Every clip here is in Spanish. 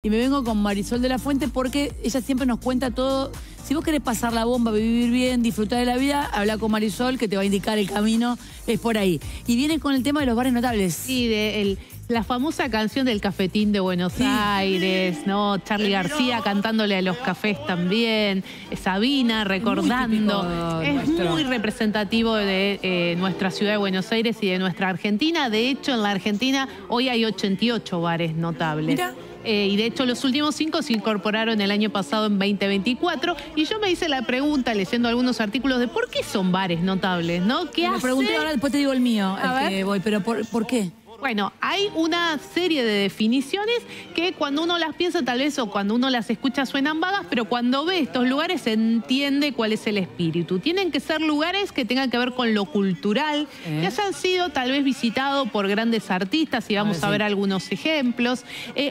Y me vengo con Marisol de la Fuente porque ella siempre nos cuenta todo. Si vos querés pasar la bomba, vivir bien, disfrutar de la vida, habla con Marisol que te va a indicar el camino, es por ahí. Y viene con el tema de los bares notables. Sí, la famosa canción del cafetín de Buenos Aires, ¿no? Charly García cantándole a los cafés también, Sabina recordando. Es muy representativo de nuestra ciudad de Buenos Aires y de nuestra Argentina. De hecho, en la Argentina hoy hay 88 bares notables. Mira. Y de hecho los últimos 5 se incorporaron el año pasado en 2024 y yo me hice la pregunta leyendo algunos artículos de por qué son bares notables, ¿no? ¿Qué me pregunté ahora, después te digo el mío, que voy, pero ¿por qué? Bueno, hay una serie de definiciones que cuando uno las piensa tal vez o cuando uno las escucha suenan vagas, pero cuando ve estos lugares se entiende cuál es el espíritu. Tienen que ser lugares que tengan que ver con lo cultural, que hayan sido tal vez visitados por grandes artistas, y vamos a ver algunos ejemplos,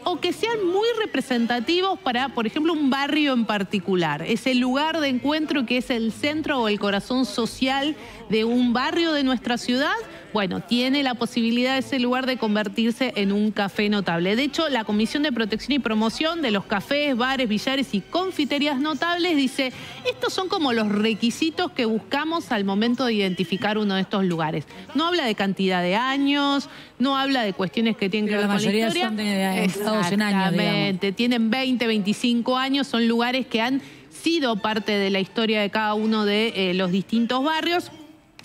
o que sean muy representativos para, por ejemplo, un barrio en particular. Ese lugar de encuentro que es el centro o el corazón social de un barrio de nuestra ciudad, bueno, tiene la posibilidad ese lugar de convertirse en un café notable. De hecho, la Comisión de Protección y Promoción de los cafés, bares, billares y confiterías notables dice, estos son como los requisitos que buscamos al momento de identificar uno de estos lugares. No habla de cantidad de años, no habla de cuestiones que tienen que ver con la historia. Son de en años, digamos. Tienen 20, 25 años, son lugares que han sido parte de la historia de cada uno de los distintos barrios.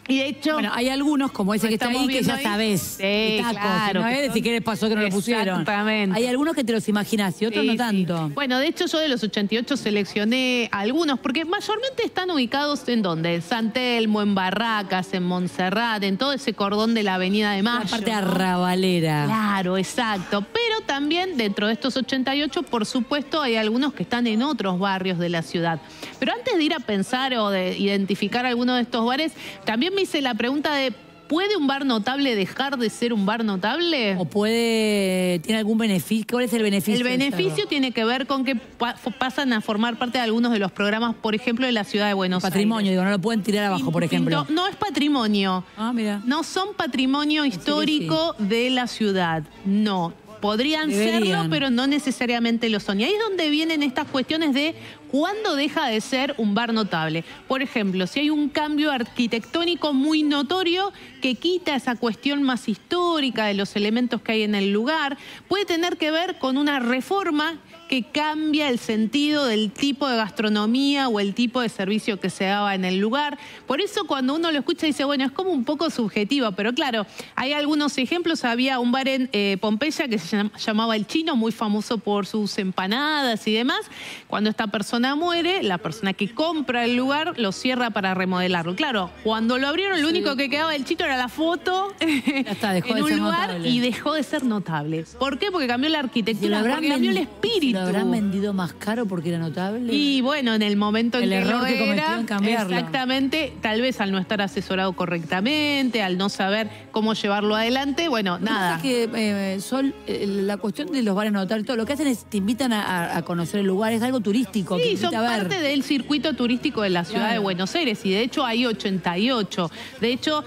Y de hecho, bueno, hay algunos, como ese que está ahí, que ya sabés. Sí, tacos, claro. No es decir, ¿qué les pasó que no lo pusieron? Exactamente. Hay algunos que te los imaginás y otros no tanto. Bueno, de hecho yo de los 88 seleccioné algunos, porque mayormente están ubicados ¿en dónde? En San Telmo, en Barracas, en Montserrat, en todo ese cordón de la Avenida de Mayo. La parte arrabalera. Claro, exacto. Pero también dentro de estos 88, por supuesto, hay algunos que están en otros barrios de la ciudad. Pero antes de ir a pensar o de identificar alguno de estos bares, también me hice la pregunta de, ¿puede un bar notable dejar de ser un bar notable? ¿O tiene algún beneficio? ¿Cuál es el beneficio? El beneficio tiene que ver con que pasan a formar parte de algunos de los programas, por ejemplo, de la ciudad de Buenos Aires. Patrimonio, digo, no lo pueden tirar abajo, por ejemplo. No es patrimonio. Ah, mira. No son patrimonio histórico de la ciudad, no. Podrían serlo, pero no necesariamente lo son. Y ahí es donde vienen estas cuestiones de cuándo deja de ser un bar notable. Por ejemplo, si hay un cambio arquitectónico muy notorio que quita esa cuestión más histórica de los elementos que hay en el lugar, puede tener que ver con una reforma que cambia el sentido del tipo de gastronomía o el tipo de servicio que se daba en el lugar. Por eso cuando uno lo escucha dice, bueno, es como un poco subjetivo, pero claro, hay algunos ejemplos. Había un bar en Pompeya que se llamaba El Chino, muy famoso por sus empanadas y demás. Cuando esta persona muere, la persona que compra el lugar lo cierra para remodelarlo. Claro, cuando lo abrieron, lo único que quedaba del Chino era la foto en un lugar y dejó de ser notable. ¿Por qué? Porque cambió la arquitectura, porque cambió el espíritu. ¿Lo habrán vendido más caro porque era notable? Y bueno, en el momento en que error que cometió en cambiarlo. Exactamente, tal vez al no estar asesorado correctamente, al no saber cómo llevarlo adelante, bueno, nada. Que, Sol, la cuestión de los bares notables, todo lo que hacen es te invitan a conocer el lugar, es algo turístico. Sí, son parte del circuito turístico de la ciudad de Buenos Aires y de hecho hay 88. De hecho,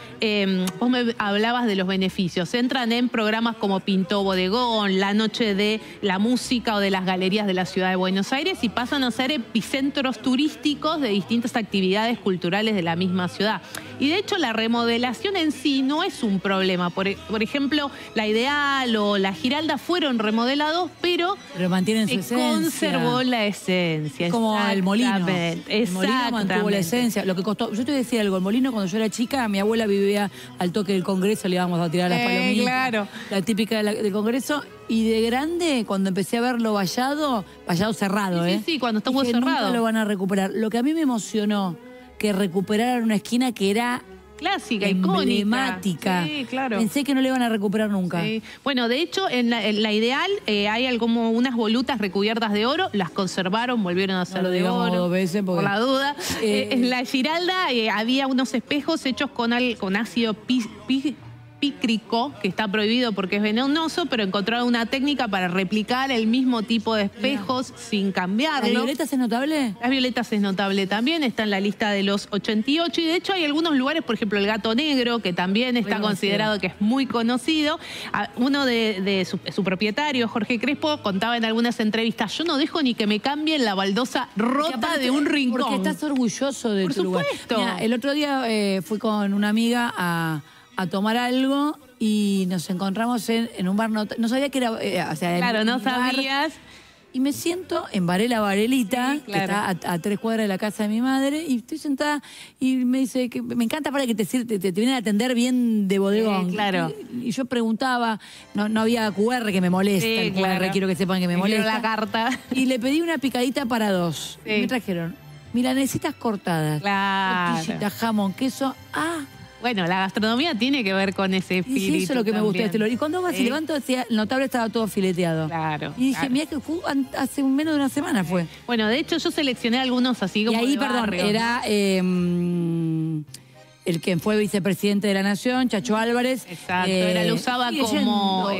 vos me hablabas de los beneficios. Entran en programas como Pintó Bodegón, la noche de la música o de las galerías de la ciudad de Buenos Aires y pasan a ser epicentros turísticos de distintas actividades culturales de la misma ciudad. Y de hecho la remodelación en sí no es un problema. Por ejemplo, la Ideal o la Giralda fueron remodelados, pero mantienen su esencia. Conservó la esencia. Como el Molino. El Molino mantuvo la esencia. Lo que costó, yo te decía algo, el Molino cuando yo era chica, mi abuela vivía al toque del Congreso, le íbamos a tirar las palomitas. Claro. La típica del Congreso. Y de grande, cuando empecé a verlo vallado cerrado, Sí, cuando estuvo cerrado. Nunca lo van a recuperar. Lo que a mí me emocionó, que recuperaran una esquina que era clásica, emblemática. Sí, claro. Pensé que no le iban a recuperar nunca. Sí. Bueno, de hecho, en la Ideal hay como unas volutas recubiertas de oro, las conservaron, volvieron a ser de oro. 2 veces por la duda. En la Giralda había unos espejos hechos con ácido pícrico, que está prohibido porque es venenoso, pero encontraron una técnica para replicar el mismo tipo de espejos sin cambiarlo. ¿Las violetas es notable? Las violetas es notable también, está en la lista de los 88 y de hecho hay algunos lugares, por ejemplo el Gato Negro, que también está considerado que es muy conocido. Uno de su propietario, Jorge Crespo, contaba en algunas entrevistas, yo no dejo ni que me cambien la baldosa rota de un rincón. Porque estás orgulloso de tu lugar. Por supuesto. Mira, el otro día fui con una amiga a tomar algo y nos encontramos en un bar, no sabía que era... o sea, claro, no sabías. Y me siento en Varela Varelita, sí, claro, que está a 3 cuadras de la casa de mi madre, y estoy sentada y me dice que me encanta para que te vienen a atender bien de bodegón. Claro. Y yo preguntaba, no había QR que me molesta, el QR, claro, quiero que sepan que me molesta. La carta. Y le pedí una picadita para 2. Sí. Me trajeron milanesitas cortadas, tortillita, jamón, queso. Bueno, la gastronomía tiene que ver con ese espíritu. Y eso es lo que me gusta de este lugar. Y cuando vas y levanto, decía, el notable estaba todo fileteado. Claro. Y dije, mira que hace menos de una semana fue. Bueno, de hecho yo seleccioné algunos así como. Y ahí, perdón, era el que fue vicepresidente de la Nación, Chacho Álvarez. Exacto, lo usaba como.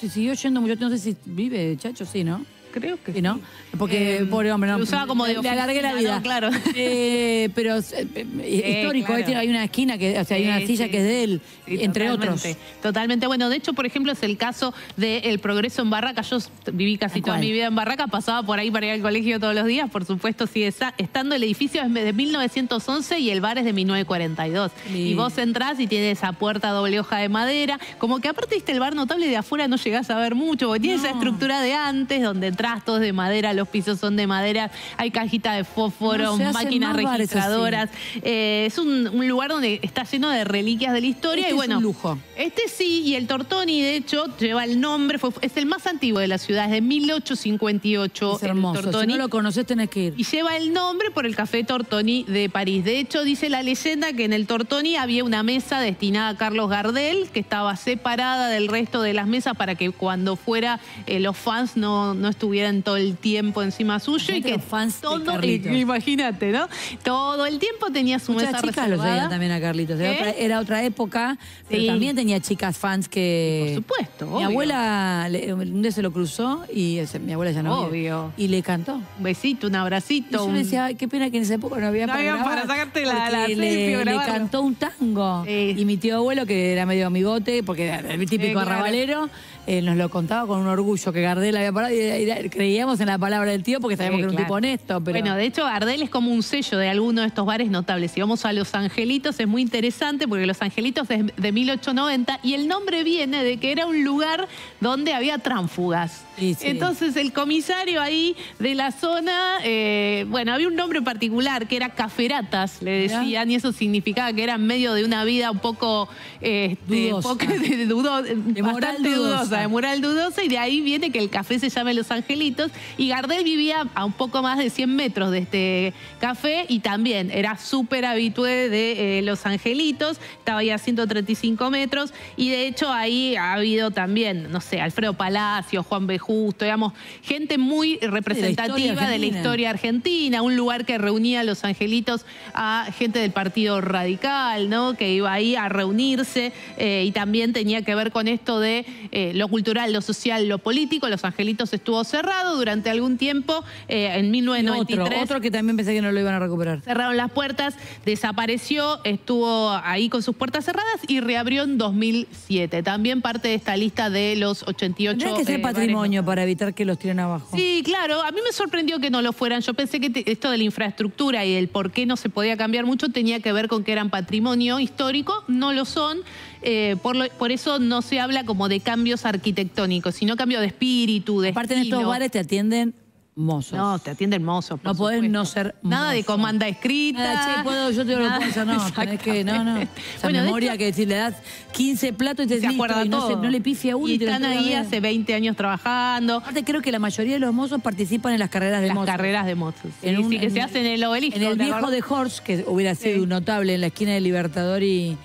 Se siguió yendo mucho, no sé si vive Chacho, sí, ¿no? Creo que sí, ¿no? Porque, pobre hombre, no. Lo usaba como de oficina, le alargué la vida. ¿no? Claro. Pero histórico, claro. Hay una esquina, hay una silla que es de él, entre otros. Totalmente. Bueno, de hecho, por ejemplo, es el caso del Progreso en Barraca. Yo viví casi toda mi vida en Barraca, pasaba por ahí para ir al colegio todos los días. Por supuesto, sigue estando. El edificio es de 1911 y el bar es de 1942. Sí. Y vos entrás y tiene esa puerta doble hoja de madera. Como que aparte, viste, el bar notable de afuera no llegás a ver mucho, porque tiene esa estructura de antes, donde trastos de madera, los pisos son de madera, hay cajita de fósforo, máquinas registradoras. Es un lugar donde está lleno de reliquias de la historia. Y bueno, es un lujo. Este sí, y el Tortoni, de hecho, lleva el nombre, es el más antiguo de la ciudad, es de 1858. Es hermoso, Tortoni, si no lo conocés tenés que ir. Y lleva el nombre por el Café Tortoni de París. De hecho, dice la leyenda que en el Tortoni había una mesa destinada a Carlos Gardel, que estaba separada del resto de las mesas para que cuando fuera los fans no estuvieran todo el tiempo encima suyo. Y que fans todo, imagínate, ¿no? Todo el tiempo tenía su mesa reservada. Muchas chicas lo seguían también a Carlitos. Era otra época, pero también tenía chicas fans que... Por supuesto, Mi abuela un día se lo cruzó y mi abuela ya no vive, y le cantó. Un besito, un abracito. Y yo le decía, ay, qué pena que en esa época no había para sacarte la selfie, le cantó un tango. Y mi tío abuelo, que era medio amigote, porque era el típico arrabalero, nos lo contaba con un orgullo que Gardel había parado y creíamos en la palabra del tío porque sabíamos que era un tipo honesto. Pero... Bueno, de hecho, Gardel es como un sello de alguno de estos bares notables. Si vamos a Los Angelitos, es muy interesante porque Los Angelitos es de 1890 y el nombre viene de que era un lugar donde había tránsfugas. Sí. Entonces, el comisario ahí de la zona, bueno, había un nombre particular que era Caferatas, le decían, y eso significaba que era en medio de una vida un poco de moral dudosa, y de ahí viene que el café se llame Los Angelitos, y Gardel vivía a un poco más de 100 metros de este café, y también era súper habitué de Los Angelitos, estaba ahí a 135 metros, y de hecho ahí ha habido también, no sé, Alfredo Palacio, Juan B. Justo, digamos, gente muy representativa de la historia argentina, un lugar que reunía a Los Angelitos a gente del Partido Radical, ¿no? Que iba ahí a reunirse, y también tenía que ver con esto de lo cultural, lo social, lo político. Los Angelitos estuvo cerrado durante algún tiempo, en 1993. Otro que también pensé que no lo iban a recuperar. Cerraron las puertas, desapareció, estuvo ahí con sus puertas cerradas y reabrió en 2007. También parte de esta lista de los 88. Tendrá que ser patrimonio para evitar que los tiren abajo. Sí, claro. A mí me sorprendió que no lo fueran. Yo pensé que esto de la infraestructura y el por qué no se podía cambiar mucho tenía que ver con que eran patrimonio histórico. No lo son. Por eso no se habla como de cambios arquitectónicos, sino cambio de espíritu, de Aparte estilo. En estos bares te atienden mozos. No, te atienden mozos. No podés no ser mozo. Nada de comanda escrita. Nada, yo te lo puedo hacer, no. Tenés que, no. Esa memoria que si le das 15 platos y te acuerda todo. No le pifia uno. Y están ahí hace 20 años trabajando. Aparte creo que la mayoría de los mozos participan en las carreras de mozos. Las carreras de mozos. Sí, que se hacen en el Obelisco. En el viejo de Horst, que hubiera sido un notable en la esquina de Libertador y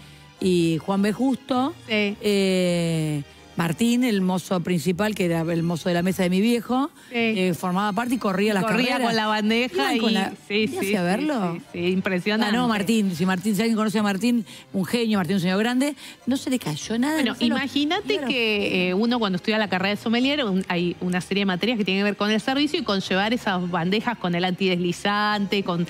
Juan B. Justo. Martín, el mozo principal, que era el mozo de la mesa de mi viejo, formaba parte y corría las carreras. Corría con la bandeja y... Sí, a verlo? Sí, impresionante. No, Martín, si alguien conoce a Martín, un genio, Martín, un señor grande, no se le cayó nada. Bueno, imagínate que uno cuando estudia la carrera de sommelier, hay una serie de materias que tienen que ver con el servicio y con llevar esas bandejas con el antideslizante, con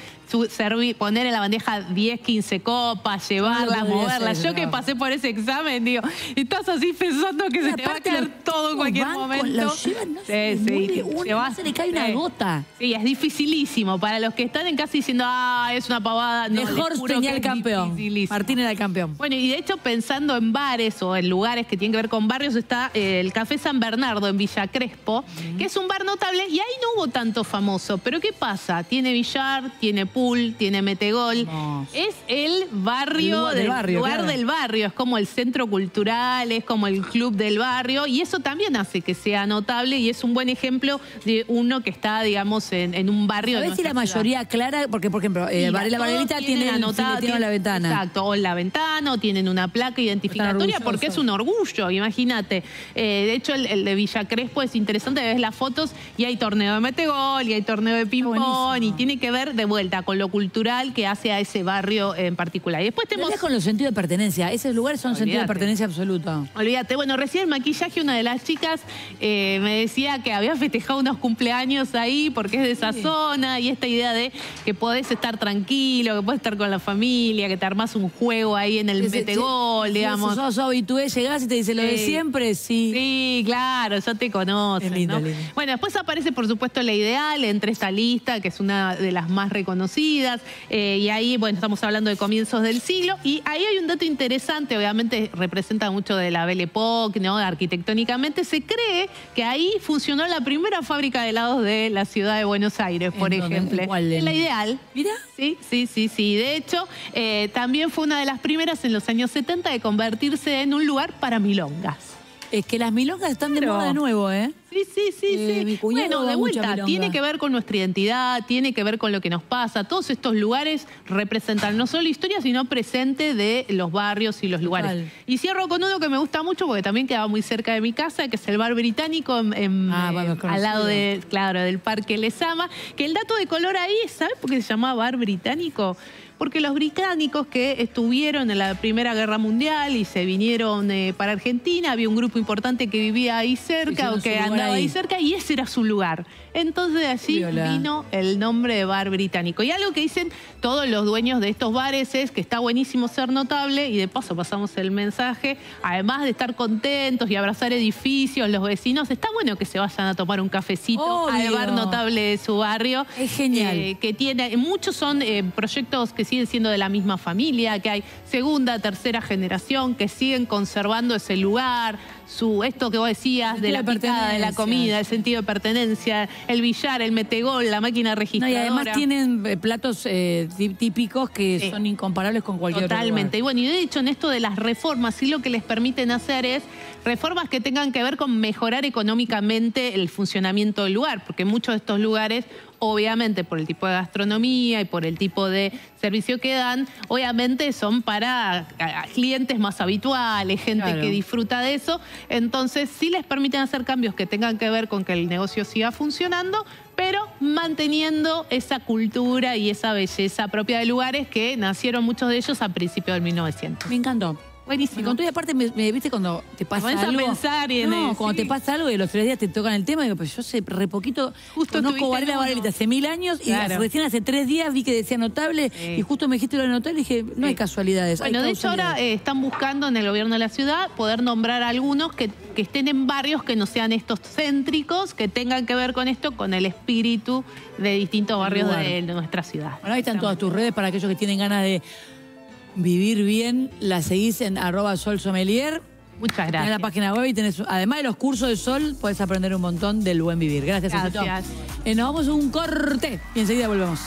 poner en la bandeja 10, 15 copas, llevarlas, moverlas. Yo que pasé por ese examen, digo, estás así pensando que se te va a caer todo en cualquier momento. No se le cae una gota. Sí, es dificilísimo. Para los que están en casa diciendo, es una pavada. No, mejor tenía el campeón. Martín era el campeón. Bueno, y de hecho pensando en bares o en lugares que tienen que ver con barrios, está el Café San Bernardo en Villa Crespo, que es un bar notable y ahí no hubo tanto famoso. Pero ¿qué pasa? Tiene billar, tiene pool, tiene metegol. Es el barrio, lugar del barrio. Es como el centro cultural, es como el club del barrio y eso también hace que sea notable y es un buen ejemplo de uno que está, digamos, en un barrio. ¿Sabés si la mayoría clara? Porque, por ejemplo, la Margarita tiene la ventana. Exacto, o en la ventana, o tienen una placa identificatoria porque es un orgullo, imagínate. De hecho, el de Villa Crespo es interesante, ves las fotos y hay torneo de metegol y hay torneo de ping-pong y tiene que ver de vuelta con lo cultural que hace a ese barrio en particular. Y después tenemos... con los sentidos de pertenencia. Esos lugares son sentido de pertenencia absoluto. Olvídate. Bueno, recién el maquillaje, una de las chicas me decía que había festejado unos cumpleaños ahí porque es de esa zona y esta idea de que podés estar tranquilo, que podés estar con la familia, que te armás un juego ahí en el metegol, digamos. Sos habitué, llegás y te dice lo de siempre, Sí, claro, ya te conocen, lindo, ¿no? lindo. Bueno, después aparece, por supuesto, La Ideal entre esta lista, que es una de las más reconocidas, y ahí, bueno, estamos hablando de comienzos del siglo, y ahí hay un dato interesante, obviamente representa mucho de la Belle Époque, ¿no? Arquitectónicamente, se cree que ahí funcionó la primera fábrica de helados de la ciudad de Buenos Aires, por ejemplo. ¿Cuál? La Ideal. ¿Mira? Sí. De hecho, también fue una de las primeras en los años 70 de convertirse en un lugar para milongas. Es que las milongas están de moda de nuevo, ¿eh? Sí. Mi cuñado bueno, de vuelta, tiene que ver con nuestra identidad, tiene que ver con lo que nos pasa. Todos estos lugares representan no solo historia, sino presente de los barrios y los lugares. Total. Y cierro con uno que me gusta mucho, porque también quedaba muy cerca de mi casa, que es el Bar Británico al lado del Parque Lezama. Que el dato de color ahí, ¿sabes por qué se llamaba Bar Británico? Porque los británicos que estuvieron en la Primera Guerra Mundial y se vinieron para Argentina, había un grupo importante que vivía ahí cerca o que andaba ahí cerca y ese era su lugar. Entonces de allí vino el nombre de Bar Británico. Y algo que dicen todos los dueños de estos bares es que está buenísimo ser notable y de paso pasamos el mensaje, además de estar contentos y abrazar edificios, los vecinos, está bueno que se vayan a tomar un cafecito al bar notable de su barrio. Es genial. Que tiene, muchos son proyectos que siguen siendo de la misma familia, que hay segunda, tercera generación, que siguen conservando ese lugar, esto que vos decías de la picada, de la comida, el sentido de pertenencia, el billar, el metegol, la máquina registradora. Y además tienen platos típicos que son incomparables con cualquier otro lugar. Totalmente. Y bueno, y de hecho en esto de las reformas, sí lo que les permiten hacer es reformas que tengan que ver con mejorar económicamente el funcionamiento del lugar, porque muchos de estos lugares, obviamente por el tipo de gastronomía y por el tipo de servicio que dan, obviamente son para clientes más habituales, gente que disfruta de eso. Entonces sí les permiten hacer cambios que tengan que ver con que el negocio siga funcionando, pero manteniendo esa cultura y esa belleza propia de lugares que nacieron muchos de ellos a principios del 1900. Me encantó. Buenísimo. Me contó y aparte me viste cuando te pasa algo. A pensar y cuando te pasa algo y los 3 días te tocan el tema, digo, pues yo sé re poquito, conozco Varela Varelita hace 1000 años y recién hace 3 días vi que decía notable y justo me dijiste lo de notable y dije, no hay casualidades. Bueno, de hecho ahora están buscando en el gobierno de la ciudad poder nombrar a algunos que estén en barrios que no sean estos céntricos, que tengan que ver con esto, con el espíritu de distintos barrios de nuestra ciudad. Bueno, ahí están todas tus redes para aquellos que tienen ganas de vivir bien, la seguís en @solsommelier. Muchas gracias. En la página web y tenés, además de los cursos de Sol, podés aprender un montón del buen vivir. Gracias. Nos vamos a un corte y enseguida volvemos.